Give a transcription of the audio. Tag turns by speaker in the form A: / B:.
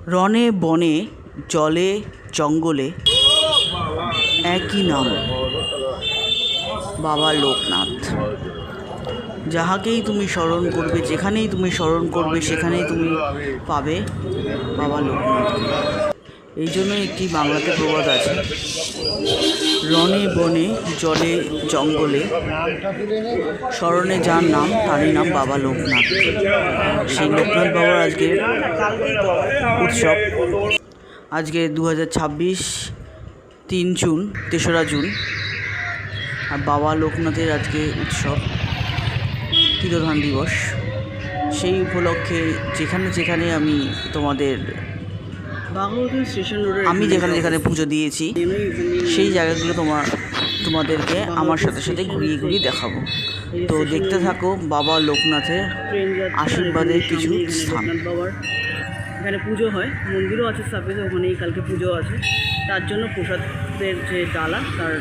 A: রনে বনে জলে জঙ্গলে একই নাম বাবা লোকনাথ। যাহাকেই তুমি স্মরণ করবে, যেখানেই তুমি স্মরণ করবে, সেখানেই তুমি পাবে বাবা লোকনাথকে। এই জন্য একটি বাংলাতে প্রবাদ আছে, রনে বনে জলে জঙ্গলে স্মরণে যার নাম তারই নাম বাবা লোকনাথ। সেই লোকনাথ বাবার আজকে উৎসব। আজকে 2026 3 জুন, 3রা জুন, আর বাবা লোকনাথের আজকে উৎসব, তিরোধান দিবস। সেই উপলক্ষে যেখানে যেখানে আমি তোমাদের আমি যেখানে যেখানে পুজো দিয়েছি সেই জায়গাগুলো তোমাদেরকে আমার সাথে সাথে ঘুরিয়ে ঘুরিয়ে দেখাবো। তো দেখতে থাকো বাবা লোকনাথের আশীর্বাদের কিছু স্থান।
B: বাবার এখানে পুজো হয়, মন্দিরও আছে সাপেতে, ওখানেই কালকে পুজো আছে। তার জন্য প্রসাদের যে ডালা তার